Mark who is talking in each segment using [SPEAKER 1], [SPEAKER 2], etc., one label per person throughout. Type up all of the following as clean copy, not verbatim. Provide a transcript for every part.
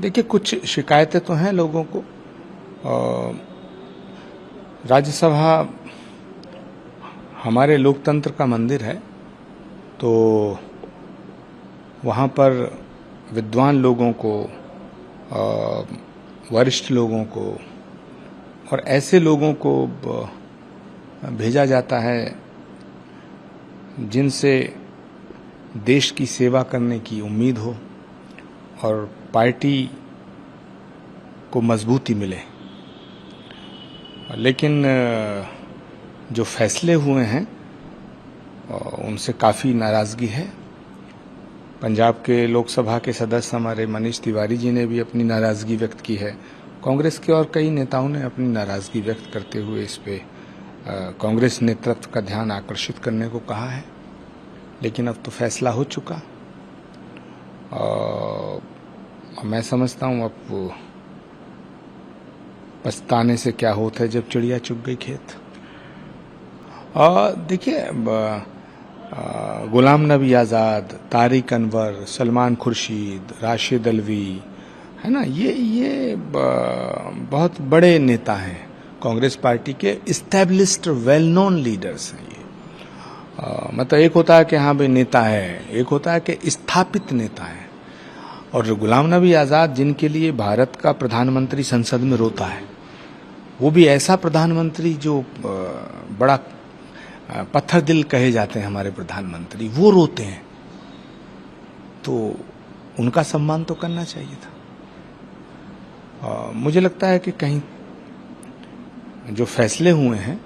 [SPEAKER 1] देखिए, कुछ शिकायतें तो हैं लोगों को। राज्यसभा हमारे लोकतंत्र का मंदिर है, तो वहाँ पर विद्वान लोगों को, वरिष्ठ लोगों को और ऐसे लोगों को भेजा जाता है जिनसे देश की सेवा करने की उम्मीद हो और पार्टी को मजबूती मिले। लेकिन जो फैसले हुए हैं उनसे काफ़ी नाराज़गी है। पंजाब के लोकसभा के सदस्य हमारे मनीष तिवारी जी ने भी अपनी नाराज़गी व्यक्त की है। कांग्रेस के और कई नेताओं ने अपनी नाराज़गी व्यक्त करते हुए इस पे कांग्रेस नेतृत्व का ध्यान आकर्षित करने को कहा है। लेकिन अब तो फैसला हो चुका। मैं समझता हूँ अब पछताने से क्या होता है जब चिड़िया चुग गई खेत। देखिए, गुलाम नबी आज़ाद, तारिक अनवर, सलमान खुर्शीद, राशिद अल्वी, है ना, ये बहुत बड़े नेता हैं। कांग्रेस पार्टी के इस्टेब्लिश्ड वेल नोन लीडर्स हैं ये। मतलब एक होता है कि हाँ भाई नेता है, एक होता है कि स्थापित नेता है। और गुलाम नबी आज़ाद, जिनके लिए भारत का प्रधानमंत्री संसद में रोता है, वो भी ऐसा प्रधानमंत्री जो बड़ा पत्थर दिल कहे जाते हैं हमारे प्रधानमंत्री, वो रोते हैं, तो उनका सम्मान तो करना चाहिए था। मुझे लगता है कि कहीं जो फैसले हुए हैं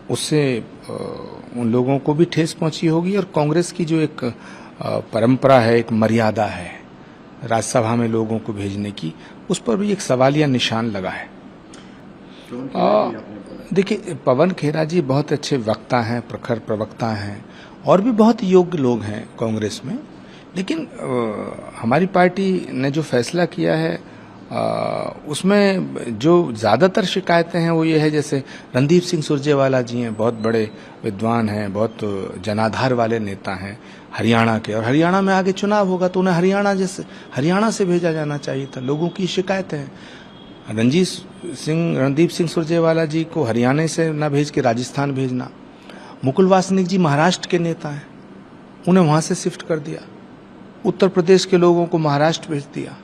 [SPEAKER 1] उससे उन लोगों को भी ठेस पहुंची होगी। और कांग्रेस की जो एक परंपरा है, एक मर्यादा है राज्यसभा में लोगों को भेजने की, उस पर भी एक सवालिया निशान लगा है। देखिए, पवन खेरा जी बहुत अच्छे वक्ता हैं, प्रखर प्रवक्ता हैं और भी बहुत योग्य लोग हैं कांग्रेस में। लेकिन हमारी पार्टी ने जो फैसला किया है उसमें जो ज़्यादातर शिकायतें हैं वो ये है, जैसे रणदीप सिंह सुरजेवाला जी हैं, बहुत बड़े विद्वान हैं, बहुत जनाधार वाले नेता हैं हरियाणा के, और हरियाणा में आगे चुनाव होगा तो उन्हें हरियाणा से भेजा जाना चाहिए था। लोगों की शिकायतें हैं। रणदीप सिंह सुरजेवाला जी को हरियाणा से न भेज के राजस्थान भेजना। मुकुल वासनिक जी महाराष्ट्र के नेता हैं, उन्हें वहां से शिफ्ट कर दिया। उत्तर प्रदेश के लोगों को महाराष्ट्र भेज दिया।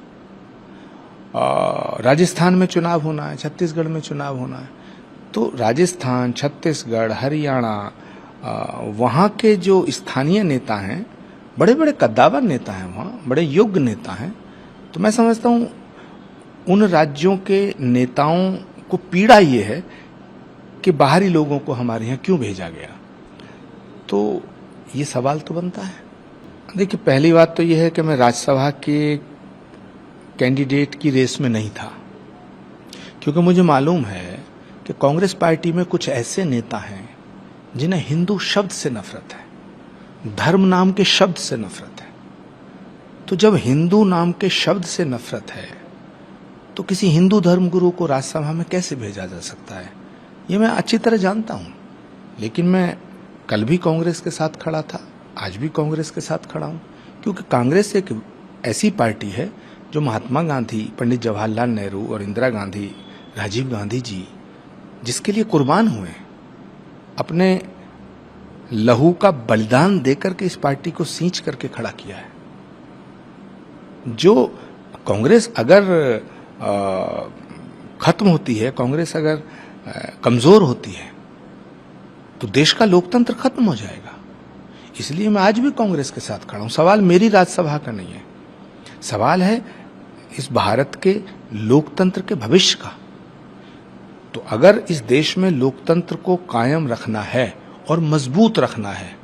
[SPEAKER 1] राजस्थान में चुनाव होना है, छत्तीसगढ़ में चुनाव होना है, तो राजस्थान, छत्तीसगढ़, हरियाणा, वहाँ के जो स्थानीय नेता हैं, बड़े बड़े कद्दावर नेता हैं, वहाँ बड़े योग्य नेता हैं। तो मैं समझता हूँ उन राज्यों के नेताओं को पीड़ा ये है कि बाहरी लोगों को हमारे यहाँ क्यों भेजा गया। तो ये सवाल तो बनता है। देखिए, पहली बात तो ये है कि मैं राज्यसभा के कैंडिडेट की रेस में नहीं था, क्योंकि मुझे मालूम है कि कांग्रेस पार्टी में कुछ ऐसे नेता हैं जिन्हें हिंदू शब्द से नफरत है, धर्म नाम के शब्द से नफरत है। तो जब हिंदू नाम के शब्द से नफरत है तो किसी हिंदू धर्म गुरु को राज्यसभा में कैसे भेजा जा सकता है, ये मैं अच्छी तरह जानता हूं। लेकिन मैं कल भी कांग्रेस के साथ खड़ा था, आज भी कांग्रेस के साथ खड़ा हूं, क्योंकि कांग्रेस एक ऐसी पार्टी है जो महात्मा गांधी, पंडित जवाहरलाल नेहरू और इंदिरा गांधी, राजीव गांधी जी जिसके लिए कुर्बान हुए, अपने लहू का बलिदान देकर के इस पार्टी को सींच करके खड़ा किया है। जो कांग्रेस अगर खत्म होती है, कांग्रेस अगर कमजोर होती है, तो देश का लोकतंत्र खत्म हो जाएगा। इसलिए मैं आज भी कांग्रेस के साथ खड़ा हूं। सवाल मेरी राज्यसभा का नहीं है, सवाल है इस भारत के लोकतंत्र के भविष्य का। तो अगर इस देश में लोकतंत्र को कायम रखना है और मजबूत रखना है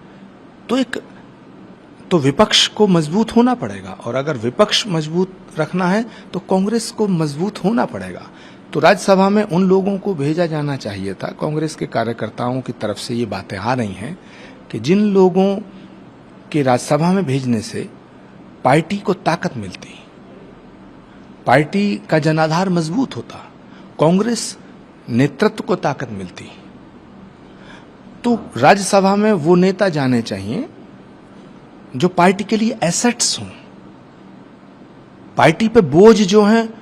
[SPEAKER 1] तो विपक्ष को मजबूत होना पड़ेगा, और अगर विपक्ष मजबूत रखना है तो कांग्रेस को मजबूत होना पड़ेगा। तो राज्यसभा में उन लोगों को भेजा जाना चाहिए था। कांग्रेस के कार्यकर्ताओं की तरफ से ये बातें आ रही हैं कि जिन लोगों के राज्यसभा में भेजने से पार्टी को ताकत मिलती, पार्टी का जनाधार मजबूत होता, कांग्रेस नेतृत्व को ताकत मिलती, तो राज्यसभा में वो नेता जाने चाहिए जो पार्टी के लिए एसेट्स हों, पार्टी पे बोझ जो हैं,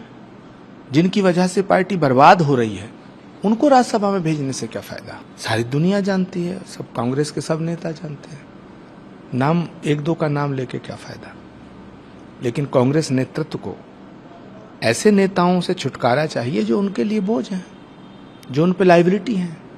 [SPEAKER 1] जिनकी वजह से पार्टी बर्बाद हो रही है, उनको राज्यसभा में भेजने से क्या फायदा? सारी दुनिया जानती है, सब कांग्रेस के सब नेता जानते हैं, नाम एक दो का नाम लेके क्या फायदा? लेकिन कांग्रेस नेतृत्व को ऐसे नेताओं से छुटकारा चाहिए जो उनके लिए बोझ हैं, जो उन पे लायबिलिटी हैं।